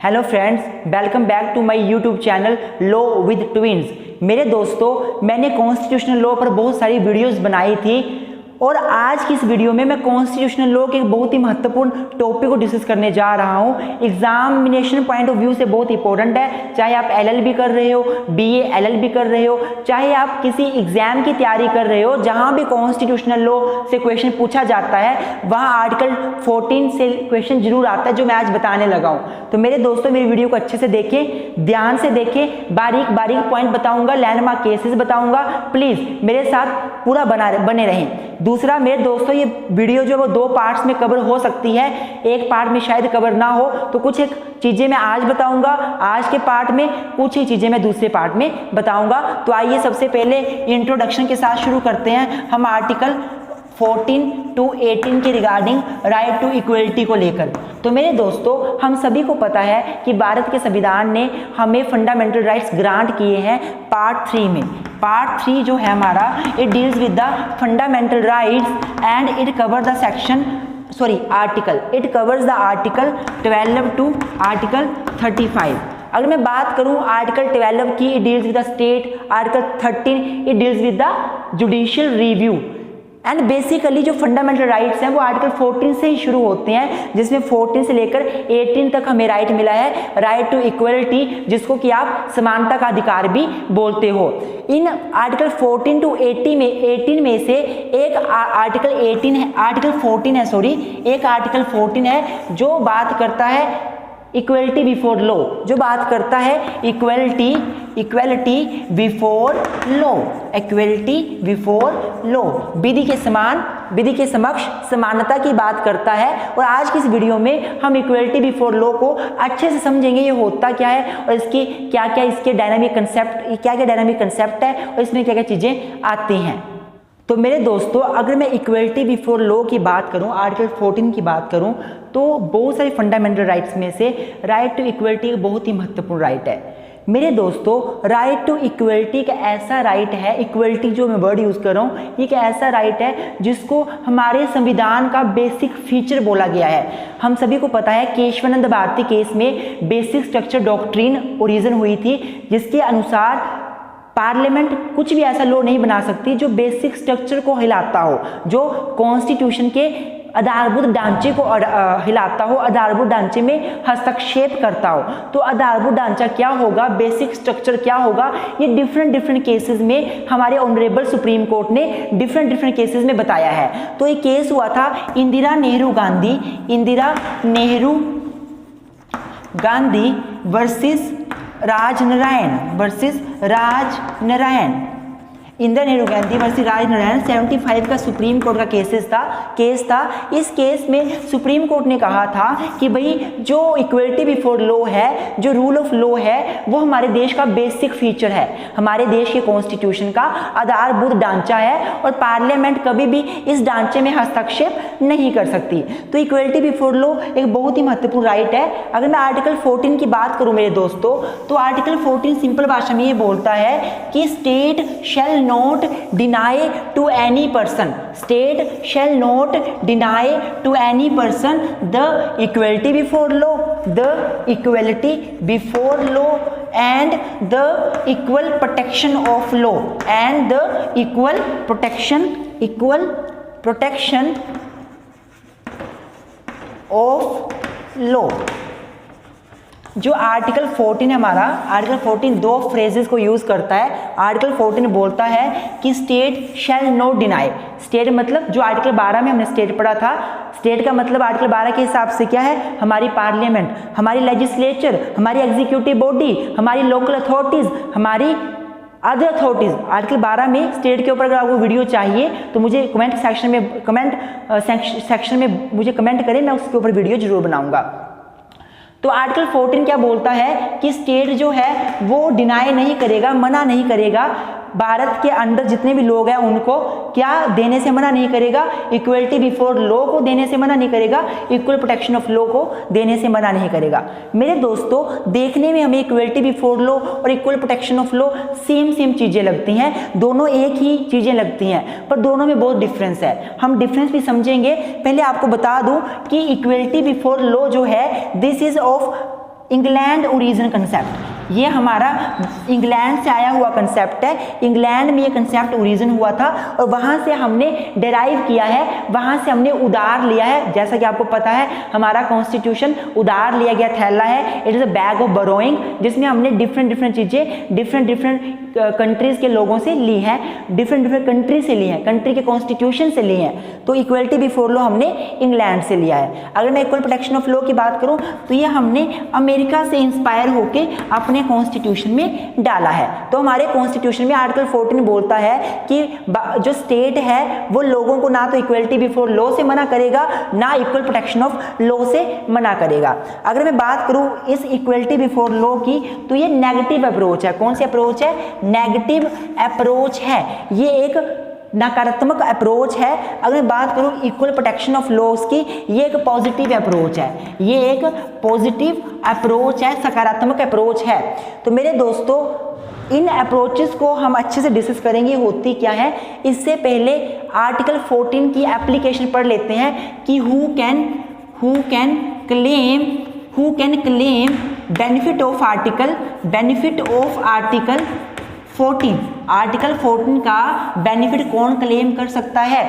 Hello friends, welcome back to my YouTube channel law with twins. मेरे दोस्तों, मैंने constitutional law पर बहुत सारी वीडियोस बनाई थी और आज की इस वीडियो में मैं कॉन्स्टिट्यूशनल लॉ के एक बहुत ही महत्वपूर्ण टॉपिक को डिस्कस करने जा रहा हूं। एग्जामिनेशन पॉइंट ऑफ व्यू से बहुत इंपॉर्टेंट है। चाहे आप एलएलबी कर रहे हो, बीए एलएलबी कर रहे हो, चाहे आप किसी एग्जाम की तैयारी कर रहे हो, जहां भी कॉन्स्टिट्यूशनल लॉ से क्वेश्चन पूछा जाता है वहां आर्टिकल 14 से क्वेश्चन जरूर आता है, जो मैं आज बताने लगा हूं। तो मेरे दोस्तों, मेरी वीडियो को अच्छे से देखें, ध्यान से देखें, बारीक बारीक पॉइंट बताऊंगा, लैंडमार्क केसेस बताऊंगा। प्लीज मेरे साथ पूरा बने रहें। दूसरा, मेरे दोस्तों, ये वीडियो जो है वो 2 पार्ट्स में कवर हो सकती है, एक पार्ट में शायद कवर ना हो, तो कुछ एक चीजें मैं आज बताऊंगा आज के पार्ट में, कुछ ही चीजें मैं दूसरे पार्ट में बताऊंगा। तो आइए सबसे पहले इंट्रोडक्शन के साथ शुरू करते हैं। हम आर्टिकल 14 to 18 के रिगार्डिंग राइट टू इक्वलिटी को लेकर। तो मेरे दोस्तों, हम सभी को पता है कि भारत के संविधान ने हमें फंडामेंटल राइट्स ग्रांट किए हैं पार्ट 3 में। पार्ट 3 जो है हमारा, it deals with the fundamental rights and it cover the section article, it covers the article 12 to article 35। अगर मैं बात करूं आर्टिकल 12 की, it deals with the state, article 13 it deals with the judicial review. And basically जो fundamental rights हैं वो article 14 से ही शुरू होते हैं, जिसमें 14 से लेकर 18 तक हमें राइट मिला है, राइट टू इक्वलिटी, जिसको कि आप समानता का अधिकार भी बोलते हो। इन आर्टिकल 14 टू 18 में से एक आर्टिकल 14 है जो बात करता है इक्वलिटी बिफोर लॉ, जो बात करता है equality before law, equality before law, विधि के समक्ष समानता की बात करता है। और आज की इस वीडियो में हम इक्वलिटी बिफोर लॉ को अच्छे से समझेंगे, ये होता क्या है और इसकी क्या-क्या इसके डायनामिक कंसेप्ट है और इसमें क्या-क्या चीजें आती हैं। तो मेरे दोस्तों, अगर मैं इक्वलिटी बिफोर लॉ की बात करूं, आर्टिकल 14 की बात करूं, तो बहुत सारे फंडामेंटल राइट्स में से राइट टू इक्वलिटी एक बहुत ही महत्वपूर्ण राइट है। मेरे दोस्तों, राइट टू इक्वलिटी एक ऐसा राइट है, इक्वलिटी जो मैं वर्ड यूज कर रहा हूं, ये एक ऐसा राइट है जिसको हमारे संविधान का बेसिक फीचर बोला गया है। हम सभी को पता है केशवानंद भारती केस में बेसिक स्ट्रक्चर डॉक्ट्रिन ओरिजिन हुई थी, जिसके अनुसार पार्लियामेंट कुछ भी ऐसा लॉ नहीं बना सकती जो बेसिक स्ट्रक्चर को हिलाता हो, जो कॉन्स्टिट्यूशन के आधारभूत ढांचे को हिलाता हो, आधारभूत ढांचे में हस्तक्षेप करता हो। तो आधारभूत ढांचा क्या होगा, बेसिक स्ट्रक्चर क्या होगा, ये डिफरेंट केसेस में हमारे ऑनरेबल सुप्रीम कोर्ट ने डिफरेंट केसेस में बताया है। तो एक केस हुआ था इंदिरा नेहरू गांधी वर्सेस राजनारायण, इंदिरा नेहरू गांधी वर्सेस राजनारायण 75 का सुप्रीम कोर्ट का केस था। इस केस में सुप्रीम कोर्ट ने कहा था कि भाई जो इक्वलिटी बिफोर लॉ है, जो रूल ऑफ लॉ है, वो हमारे देश का बेसिक फीचर है, हमारे देश के कॉन्स्टिट्यूशन का आधारभूत ढांचा है और पार्लियामेंट कभी भी इस ढांचे में हस्तक्षेप नहीं कर सकती। तो इक्वलिटी बिफोर लॉ एक बहुत ही महत्वपूर्ण राइट है। अगर मैं आर्टिकल 14 की बात करूं मेरे दोस्तों, तो आर्टिकल 14 सिंपल भाषा में ये बोलता है कि state shell not deny to any person, state shall not deny to any person the equality before law and the equal protection of law and the equal protection of law। जो article 14 है हमारा, article 14 2 phrases को use करता है। Article 14 बोलता है कि state shall not deny, state मतलब जो आर्टिकल 12 में हमने स्टेट पढ़ा था, स्टेट का मतलब आर्टिकल 12 के हिसाब से क्या है, हमारी पार्लियामेंट, हमारी लेजिस्लेचर, हमारी एग्जीक्यूटिव बॉडी, हमारी लोकल अथॉरिटीज, हमारी अदर अथॉरिटीज। आर्टिकल 12 में स्टेट के ऊपर अगर आपको वीडियो चाहिए तो मुझे कमेंट सेक्शन में मुझे कमेंट करें, मैं उसके ऊपर वीडियो जरूर बनाऊंगा। तो आर्टिकल 14 क्या बोलता है कि स्टेट जो है वो डिनाई नहीं करेगा, मना नहीं करेगा, भारत के अंदर जितने भी लोग हैं उनको क्या देने से मना नहीं करेगा, इक्वलिटी बिफोर लॉ को देने से मना नहीं करेगा, इक्वल प्रोटेक्शन ऑफ लॉ को देने से मना नहीं करेगा। मेरे दोस्तों, देखने में हमें इक्वलिटी बिफोर लॉ और equal protection of law same चीजें लगती हैं, दोनों एक ही चीजें लगती हैं, पर दोनों में बहुत डिफरेंस है। हम डिफरेंस भी समझेंगे। पहले आपको बता दूं कि इक्वलिटी बिफोर लॉ जो है, this is of England origin concept, ये हमारा इंग्लैंड से आया हुआ कंसेप्ट है। इंग्लैंड में ये कंसेप्ट ओरिजिन हुआ था और वहाँ से हमने डेराइव किया है, वहाँ से हमने उधार लिया है। जैसा कि आपको पता है हमारा कॉन्स्टिट्यूशन उधार लिया गया थैला है, it is a bag of borrowing, जिसमें हमने डिफरेंट चीज़ें डिफरेंट कंट्रीज़ के लोगों से ली है, डिफरेंट कंट्री से ली है, कंट्री के कॉन्स्टिट्यूशन से ली है। तो इक्वलिटी बिफोर लॉ हमने इंग्लैंड से लिया है। अगर मैं इक्वल प्रोटेक्शन ऑफ लॉ की बात करूँ तो ये हमने अमेरिका से इंस्पायर होके अपने कॉन्स्टिट्यूशन में डाला है। तो हमारे कॉन्स्टिट्यूशन में आर्टिकल 14 बोलता है कि जो स्टेट है वो लोगों को ना तो इक्वलिटी बिफोर लॉ से मना करेगा, ना इक्वल प्रोटेक्शन ऑफ लॉ से मना करेगा। अगर मैं बात करूं इस इक्वलिटी बिफोर लॉ की तो ये नेगेटिव अप्रोच है। कौन सी अप्रोच है? नेगेटिव अप्रोच है। ये एक नकारात्मक अप्रोच है। अगर मैं बात करूं इक्वल प्रोटेक्शन ऑफ लॉज की, ये एक पॉजिटिव अप्रोच है, ये एक पॉजिटिव अप्रोच है, सकारात्मक अप्रोच है। तो मेरे दोस्तों इन अप्रोचेस को हम अच्छे से डिस्कस करेंगे होती क्या है। इससे पहले आर्टिकल 14 की एप्लीकेशन पढ़ लेते हैं कि who can claim benefit of article 14। Article 14 का बेनिफिट कौन क्लेम कर सकता है?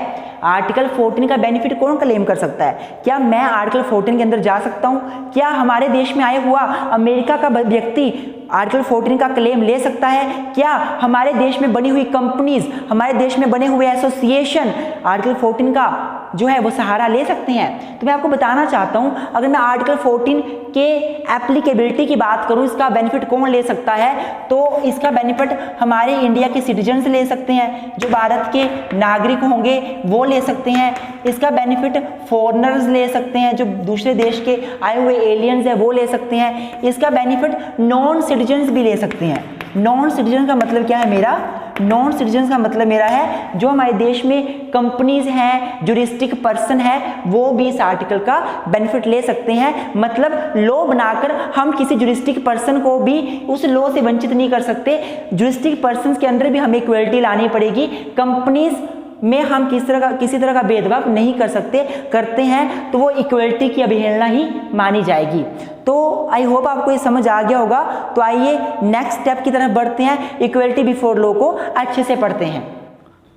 आर्टिकल 14 का बेनिफिट कौन क्लेम कर सकता है? क्या मैं आर्टिकल 14 के अंदर जा सकता हूं? क्या हमारे देश में आया हुआ अमेरिका का व्यक्ति आर्टिकल 14 का क्लेम ले सकता है? क्या हमारे देश में बनी हुई कंपनीज, हमारे देश में बने हुए एसोसिएशन आर्टिकल 14 का जो है वो सहारा ले सकते हैं? तो मैं आपको बताना चाहता हूं, अगर मैं आर्टिकल 14 के एप्लीकेबिलिटी की बात करूं, इसका बेनिफिट कौन ले सकता है, तो इसका बेनिफिट हमारे इंडिया के सिटीजन्स ले सकते हैं, जो भारत के नागरिक होंगे वो ले सकते हैं। इसका बेनिफिट फॉरेनर्स ले सकते हैं, जो दूसरे देश के आए हुए एलियंस हैं वो ले सकते हैं। इसका बेनिफिट नॉन सिटीजन्स भी ले सकते हैं। नॉन सिटीजन का मतलब क्या है मेरा? नॉन सिटीजन का मतलब मेरा है जो हमारे देश में कंपनीज हैं, जुरिस्टिक पर्सन है, वो भी इस आर्टिकल का बेनिफिट ले सकते हैं। मतलब लॉ बनाकर हम किसी जुरिस्टिक पर्सन को भी उस लॉ से वंचित नहीं कर सकते। जुरिस्टिक पर्सन के अंदर भी हमें इक्वलिटी लानी पड़ेगी। कंपनीज में हम किसी तरह का भेदभाव नहीं कर सकते, करते हैं तो वो इक्वलिटी की अवहेलना ही मानी जाएगी। तो आई होप आपको ये समझ आ गया होगा। तो आइए नेक्स्ट स्टेप की तरफ बढ़ते हैं, इक्वलिटी बिफोर लॉ को अच्छे से पढ़ते हैं।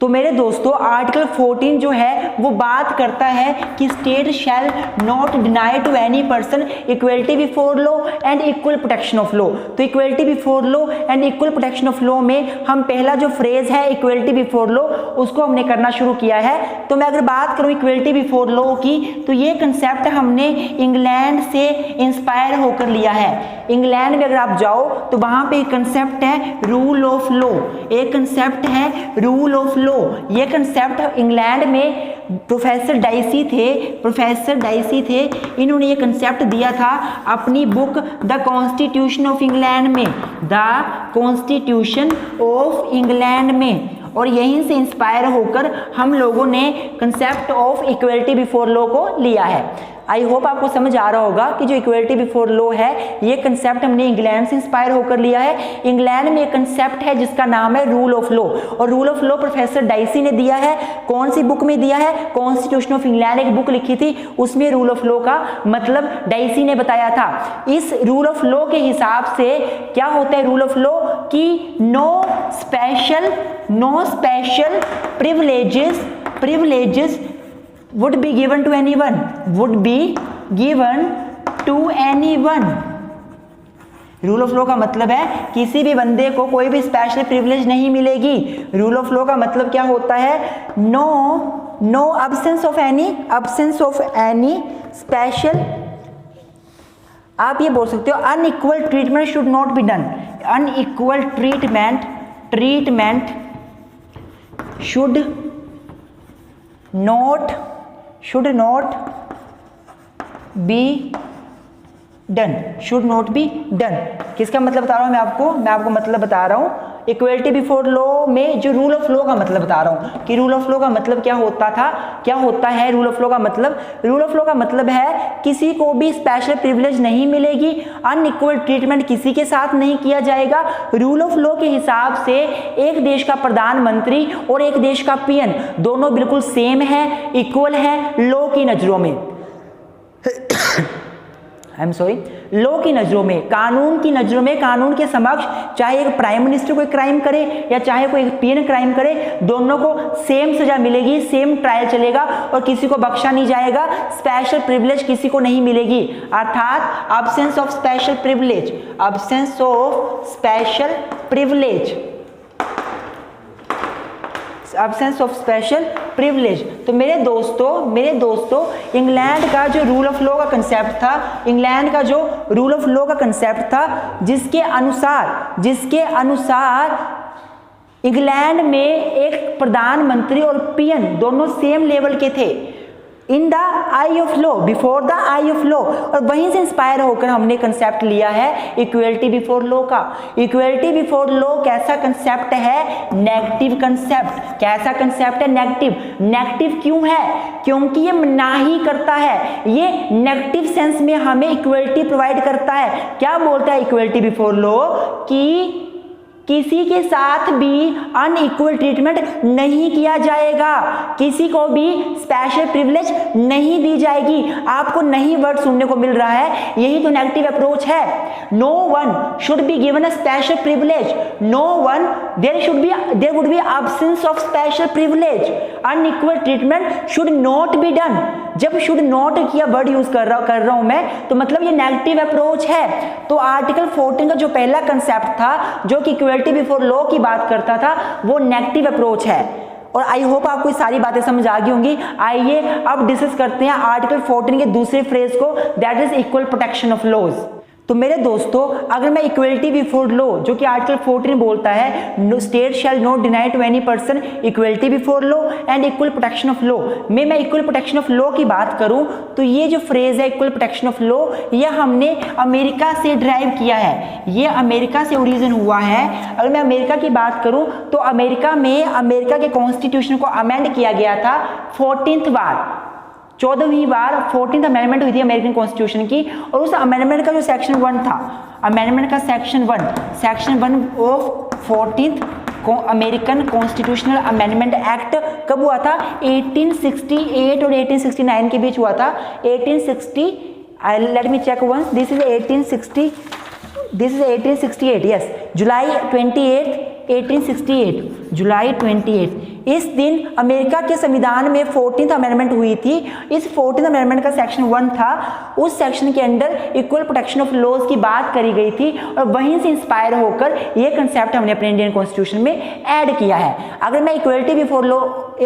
तो मेरे दोस्तों आर्टिकल 14 जो है वो बात करता है कि state shall not deny to any person equality before law and equal protection of law. तो equality before law and equal protection of law में हम पहला जो फ्रेज है इक्वलिटी बिफोर लॉ उसको हमने करना शुरू किया है। तो मैं अगर बात करूं इक्वलिटी बिफोर लॉ की, तो ये कंसेप्ट हमने इंग्लैंड से इंस्पायर होकर लिया है। इंग्लैंड में अगर आप जाओ तो वहां पे एक कंसेप्ट है रूल ऑफ लॉ, एक कंसेप्ट है रूल ऑफ लॉ। ये कंसेप्ट इंग्लैंड में प्रोफेसर डाइसी थे, इन्होंने ये कंसेप्ट दिया था अपनी book the constitution of England में, द कॉन्स्टिट्यूशन ऑफ इंग्लैंड में। और यहीं से इंस्पायर होकर हम लोगों ने concept of equality before law को लिया है। आई होप आपको समझ आ रहा होगा कि जो इक्वलिटी बिफोर लॉ है ये कंसेप्ट हमने इंग्लैंड से इंस्पायर होकर लिया है। इंग्लैंड में एक कंसेप्ट है जिसका नाम है रूल ऑफ लॉ, और rule of law professor dicey ने दिया है। कौन सी बुक में दिया है? कॉन्स्टिट्यूशन ऑफ इंग्लैंड एक बुक लिखी थी, उसमें रूल ऑफ लॉ का मतलब डाइसी ने बताया था। इस रूल ऑफ लॉ के हिसाब से क्या होता है रूल ऑफ लॉ कि no special privileges would be given to anyone, rule of law का मतलब है किसी भी बंदे को कोई भी स्पेशल प्रिविलेज नहीं मिलेगी। रूल ऑफ लॉ का मतलब क्या होता है? No absence of any special, आप ये बोल सकते हो unequal treatment should not be done. Unequal treatment should not be done। किसका मतलब बता रहा हूं मैं आपको मतलब बता रहा हूं इक्वलिटी बिफोर लॉ में जो रूल ऑफ लॉ का मतलब बता रहा हूं कि रूल ऑफ लॉ का मतलब क्या होता है। रूल ऑफ लॉ का मतलब है किसी को भी स्पेशल प्रिविलेज नहीं मिलेगी, अनइक्वल ट्रीटमेंट किसी के साथ नहीं किया जाएगा। रूल ऑफ लॉ के हिसाब से एक देश का प्रधानमंत्री और एक देश का पीएन दोनों बिल्कुल सेम है, इक्वल है लॉ की नजरों में। I am sorry. लॉ की नज़रों में, कानून की नज़रों में, कानून के समक्ष चाहे एक प्राइम मिनिस्टर कोई क्राइम करे या चाहे कोई पीएन क्राइम करे, दोनों को सेम सजा मिलेगी, सेम ट्रायल चलेगा और किसी को बख्शा नहीं जाएगा, स्पेशल प्रिविलेज किसी को नहीं मिलेगी। अर्थात absence of special privilege, absence of special privilege, absence of special privilege. तो मेरे दोस्तों इंग्लैंड का जो रूल ऑफ लॉ का कंसेप्ट था, इंग्लैंड का जो रूल ऑफ लॉ का कंसेप्ट था, जिसके अनुसार इंग्लैंड में एक प्रधानमंत्री और पीएन दोनों सेम लेवल के थे, in the I of law, before the I of law. और वहीं से इंस्पायर होकर हमने कंसेप्ट लिया है इक्वलिटी बिफोर लॉ का। इक्वलिटी बिफोर लॉ कैसा कंसेप्ट है? Negative concept. कैसा कंसेप्ट है? नेगेटिव। नेगेटिव क्यों है? क्योंकि ये मनाही करता है, ये नेगेटिव सेंस में हमें इक्वलिटी प्रोवाइड करता है। क्या बोलता है इक्वलिटी बिफोर लॉ? कि किसी के साथ भी अनइक्वल ट्रीटमेंट नहीं किया जाएगा, किसी को भी स्पेशल प्रिविलेज नहीं दी जाएगी। आपको नहीं वर्ड सुनने को मिल रहा है, यही तो नेगेटिव अप्रोच है। No one should be given a special privilege, no one, there would be absence of special privilege, unequal treatment should not be done. जब शुड नॉट किया वर्ड यूज कर रहा हूं मैं, तो मतलब ये नेगेटिव अप्रोच है। तो आर्टिकल 14 का जो पहला कंसेप्ट था, जो कि इक्वलिटी बिफोर लॉ की बात करता था, वो नेगेटिव अप्रोच है। और आई होप आपको ये सारी बातें समझ आ गई होंगी। आइए अब डिस्कस करते हैं आर्टिकल 14 के दूसरे फ्रेज को, that is equal protection of laws. तो मेरे दोस्तों, अगर मैं इक्वलिटी बिफोर लॉ, जो कि आर्टिकल 14 बोलता है state shall not deny to any person equality before law and equal protection of law, में मैं इक्वल प्रोटेक्शन ऑफ लॉ की बात करूं तो ये जो फ्रेज है इक्वल प्रोटेक्शन ऑफ लॉ, ये हमने अमेरिका से ड्राइव किया है, ये अमेरिका से ओरिजिन हुआ है। अगर मैं अमेरिका की बात करूं तो अमेरिका में अमेरिका के कॉन्स्टिट्यूशन को अमेंड किया गया था 14th बार, 14वीं बार 14th अमेंडमेंट हुई थी अमेरिकन कॉन्स्टिट्यूशन की। और उस अमेंडमेंट का जो सेक्शन 1 था, अमेंडमेंट का section 1 of 14th American constitutional amendment act कब हुआ था? 1868 और 1869 के बीच हुआ था। 1860, let me check once, this is 1868, yes, July 28, 1868, July 28। इस दिन अमेरिका के संविधान में 14th अमेंडमेंट हुई थी। इस 14th अमेंडमेंट का सेक्शन 1 था, उस सेक्शन के अंदर इक्वल प्रोटेक्शन ऑफ लॉज की बात करी गई थी और वहीं से इंस्पायर होकर ये कंसेप्ट हमने अपने इंडियन कॉन्स्टिट्यूशन में ऐड किया है। अगर मैं इक्वलिटी बिफोर लॉ,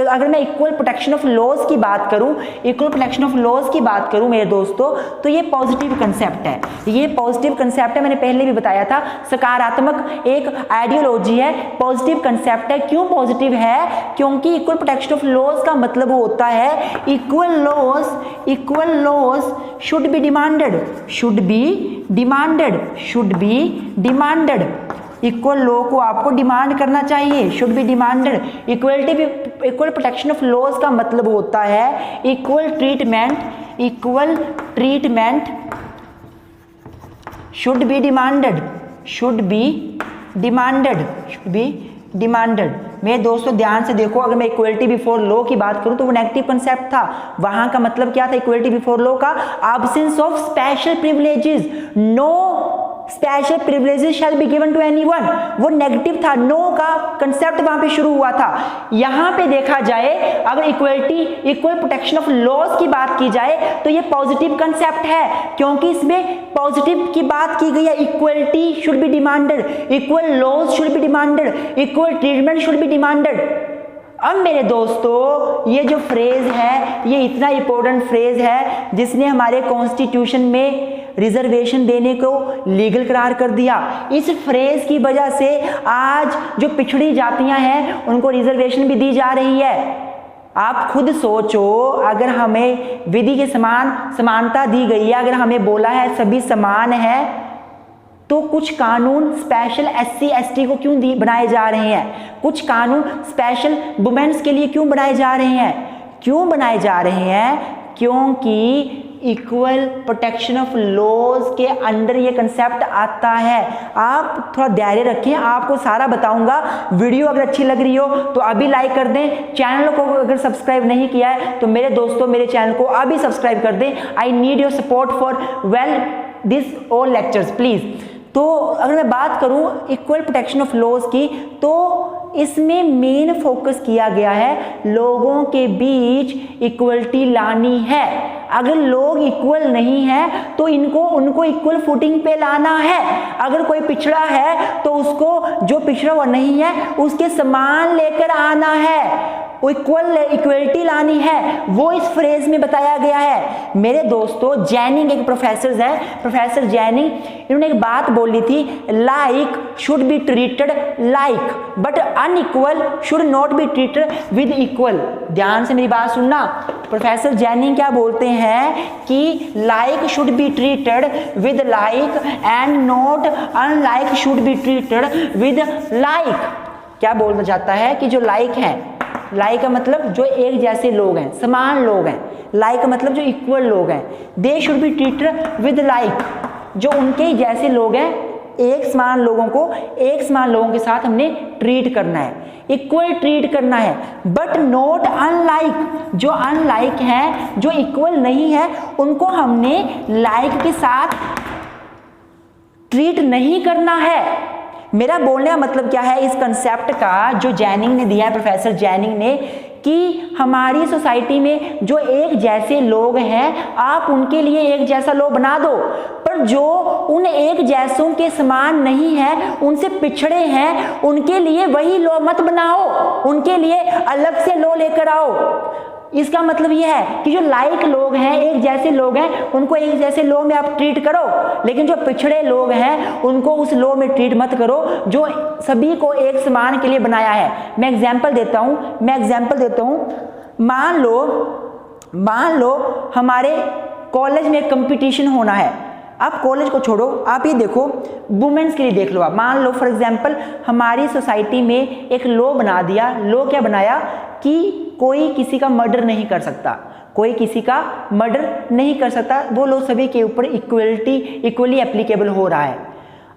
अगर मैं इक्वल प्रोटेक्शन ऑफ लॉज की बात करूं, इक्वल प्रोटेक्शन ऑफ लॉज की बात करूं मेरे दोस्तों, तो ये पॉजिटिव कंसेप्ट है। ये पॉजिटिव कंसेप्ट है, मैंने पहले भी बताया था, सकारात्मक एक आइडियोलॉजी है, पॉजिटिव कंसेप्ट है। क्यों पॉजिटिव है? क्योंकि इक्वल प्रोटेक्शन ऑफ लॉज का मतलब होता है equal laws should be demanded, equal law को आपको डिमांड करना चाहिए, should be demanded. Equal protection of laws का मतलब होता है equal treatment should be demanded. मेरे दोस्तों ध्यान से देखो, अगर मैं इक्वलिटी बिफोर लॉ की बात करूं तो वो नेगेटिव कंसेप्ट था। वहां का मतलब क्या था इक्वलिटी बिफोर लॉ का? Absence of special privileges, no special privileges shall be given to anyone, वो नेगेटिव था। नो का कंसेप्ट वहां पे शुरू हुआ था। यहां पे देखा जाए, अगर इक्वल प्रोटेक्शन ऑफ लॉज की बात की जाए तो ये पॉजिटिव कंसेप्ट है, क्योंकि इसमें पॉजिटिव की बात की गई है। Equality should be demanded, equal laws should be demanded, equal treatment should be demanded. अब मेरे दोस्तों, ये जो फ्रेज है, ये इतना इंपॉर्टेंट फ्रेज है जिसने हमारे कॉन्स्टिट्यूशन में रिजर्वेशन देने को लीगल करार कर दिया। इस फ्रेज की वजह से आज जो पिछड़ी जातियां हैं उनको रिजर्वेशन भी दी जा रही है। आप खुद सोचो, अगर हमें विधि के समानता दी गई है, अगर हमें बोला है सभी समान है, तो कुछ कानून स्पेशल SC ST को क्यों बनाए जा रहे हैं? कुछ कानून स्पेशल वुमेन्स के लिए क्यों बनाए जा रहे हैं? क्यों बनाए जा रहे हैं? क्योंकि इक्वल प्रोटेक्शन ऑफ लॉज के अंडर ये कंसेप्ट आता है। आप थोड़ा धैर्य रखें, आपको सारा बताऊंगा। वीडियो अगर अच्छी लग रही हो तो अभी लाइक कर दें। चैनल को अगर सब्सक्राइब नहीं किया है तो मेरे दोस्तों मेरे चैनल को अभी सब्सक्राइब कर दें। I need your support for this all lectures please. तो अगर मैं बात करूं इक्वल प्रोटेक्शन ऑफ लॉज की, तो इसमें मेन फोकस किया गया है लोगों के बीच इक्वलिटी लानी है। अगर लोग इक्वल नहीं है तो उनको इक्वल फुटिंग पे लाना है। अगर कोई पिछड़ा है तो उसको जो पिछड़ा हुआ नहीं है उसके समान लेकर आना है, इक्वलिटी लानी है, वो इस फ्रेज में बताया गया है। मेरे दोस्तों, जैनिंग एक प्रोफेसर है, प्रोफेसर जैनिंग, इन्होंने एक बात बोली थी, like should be treated like but unequal should not be treated with equal. ध्यान से मेरी बात सुनना। प्रोफेसर जैनिंग क्या बोलते हैं कि like should be treated with like and not unlike should be treated with like. क्या बोलना चाहता है कि जो लाइक है, लाइक का मतलब जो एक जैसे लोग हैं, समान लोग हैं, लाइक का मतलब जो इक्वल लोग हैं, they should be treated with like, जो उनके ही जैसे लोग हैं, एक समान लोगों को एक समान लोगों के साथ हमने ट्रीट करना है, इक्वल ट्रीट करना है, बट नॉट अनलाइक, जो अनलाइक हैं, जो इक्वल नहीं है, उनको हमने लाइक के साथ ट्रीट नहीं करना है। मेरा बोलने का मतलब क्या है, इस कंसेप्ट का जो जैनिंग ने दिया है, प्रोफेसर जैनिंग ने, कि हमारी सोसाइटी में जो एक जैसे लोग हैं आप उनके लिए एक जैसा लॉ बना दो, पर जो उन एक जैसों के समान नहीं है, उनसे पिछड़े हैं, उनके लिए वही लॉ मत बनाओ, उनके लिए अलग से लॉ लेकर आओ। इसका मतलब यह है कि जो लाइक लोग हैं, एक जैसे लोग हैं, उनको एक जैसे लॉ में आप ट्रीट करो, लेकिन जो पिछड़े लोग हैं उनको उस लॉ में ट्रीट मत करो जो सभी को एक समान के लिए बनाया है। मैं एग्जांपल देता हूं। मान लो हमारे कॉलेज में कंपटीशन होना है। आप कॉलेज को छोड़ो, आप ये देखो वुमेन्स के लिए देख लो। आप मान लो फॉर एग्जांपल हमारी सोसाइटी में एक लॉ बना दिया। लॉ क्या बनाया कि कोई किसी का मर्डर नहीं कर सकता, कोई किसी का मर्डर नहीं कर सकता, वो लॉ सभी के ऊपर इक्वली एप्लीकेबल हो रहा है।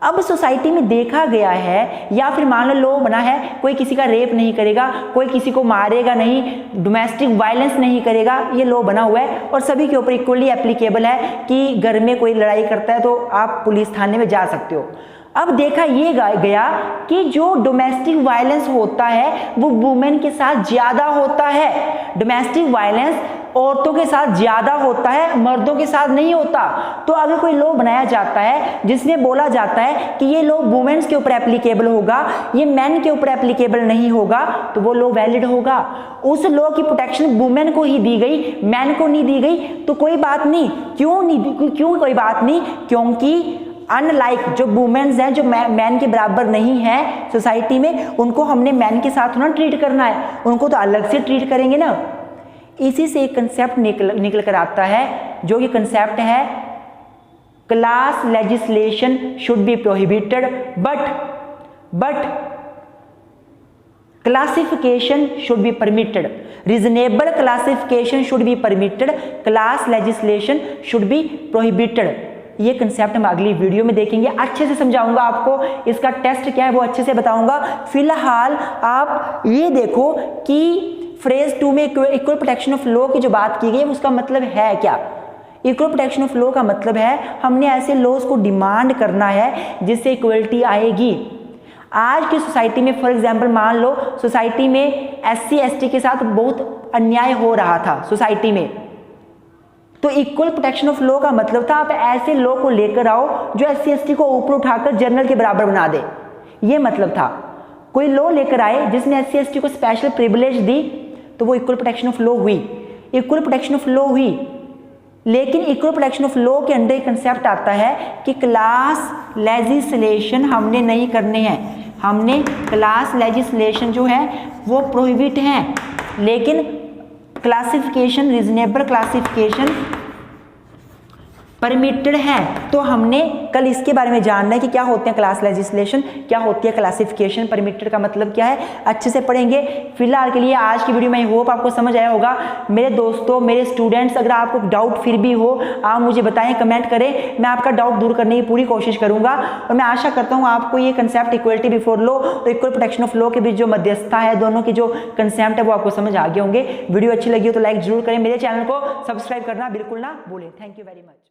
अब सोसाइटी में देखा गया है, या फिर मान लो लॉ बना है कोई किसी का रेप नहीं करेगा, कोई किसी को मारेगा नहीं, डोमेस्टिक वायलेंस नहीं करेगा, ये लॉ बना हुआ है और सभी के ऊपर इक्वली एप्लीकेबल है कि घर में कोई लड़ाई करता है तो आप पुलिस थाने में जा सकते हो। अब देखा ये गया कि जो डोमेस्टिक वायलेंस होता है वो वुमेन के साथ ज्यादा होता है। डोमेस्टिक वायलेंस औरतों के साथ ज्यादा होता है, मर्दों के साथ नहीं होता। तो अगर कोई लॉ बनाया जाता है जिसमें बोला जाता है कि ये लॉ वुमेन्स के ऊपर एप्लीकेबल होगा, ये मेन के ऊपर एप्लीकेबल नहीं होगा, तो वो लॉ वैलिड होगा। उस लॉ की प्रोटेक्शन वुमेन को ही दी गई, मैन को नहीं दी गई, तो कोई बात नहीं। क्यों कोई बात नहीं? क्योंकि अनलाइक जो वुमेन्स हैं, जो मैन के बराबर नहीं है सोसाइटी में, उनको हमने मैन के साथ ना ट्रीट करना है, उनको तो अलग से ट्रीट करेंगे ना। इसी से एक कंसेप्ट निकल कर आता है, जो कि कंसेप्ट है class legislation should be prohibited but classification should be permitted. Reasonable classification should be permitted, class legislation should be prohibited. ये कंसेप्ट हम अगली वीडियो में देखेंगे, अच्छे से समझाऊंगा आपको, इसका टेस्ट क्या है वो अच्छे से बताऊंगा। फिलहाल आप ये देखो कि फ्रेज 2 में इक्वल प्रोटेक्शन ऑफ लॉ की जो बात की गई उसका मतलब है क्या। इक्वल प्रोटेक्शन ऑफ लॉ का मतलब है हमने ऐसे लॉज को डिमांड करना है जिससे इक्वलिटी आएगी। आज की सोसाइटी में फॉर एग्जांपल मान लो सोसाइटी में SC ST के साथ बहुत अन्याय हो रहा था सोसाइटी में, तो इक्वल प्रोटेक्शन ऑफ लॉ का मतलब था आप ऐसे लॉ को लेकर आओ जो SC ST को ऊपर उठाकर जनरल के बराबर बना दे। ये मतलब था, कोई लॉ लेकर आए जिसने SC ST को स्पेशल प्रिविलेज दी, तो वो इक्वल प्रोटेक्शन ऑफ लॉ हुई, इक्वल प्रोटेक्शन ऑफ लॉ हुई। लेकिन इक्वल प्रोटेक्शन ऑफ लॉ के अंदर एक कंसेप्ट आता है कि क्लास लेजिस्लेशन हमने नहीं करने हैं, हमने क्लास लेजिस्लेशन जो है वो प्रोहिबिट हैं, लेकिन क्लासिफिकेशन, रीजनेबल क्लासिफिकेशन परमिटेड है। तो हमने कल इसके बारे में जानना है कि क्या होते हैं क्लास लेजिस्लेशन, क्या होती है क्लासिफिकेशन, परमिटेड का मतलब क्या है, अच्छे से पढ़ेंगे। फिलहाल के लिए आज की वीडियो में आई होप आपको समझ आया होगा। मेरे दोस्तों, मेरे स्टूडेंट्स, अगर आपको डाउट फिर भी हो आप मुझे बताएं, कमेंट करें, मैं आपका डाउट दूर करने की पूरी कोशिश करूंगा। और मैं आशा करता हूँ आपको ये कंसेप्ट इक्वलिटी बिफोर लॉ और इक्वल प्रोटेक्शन ऑफ लॉ के बीच जो मध्यस्थता है, दोनों की जो कंसेप्ट है वो आपको समझ आ गए होंगे। वीडियो अच्छी लगी हो तो लाइक जरूर करें, मेरे चैनल को सब्सक्राइब करना बिल्कुल ना भूलें। Thank you very much.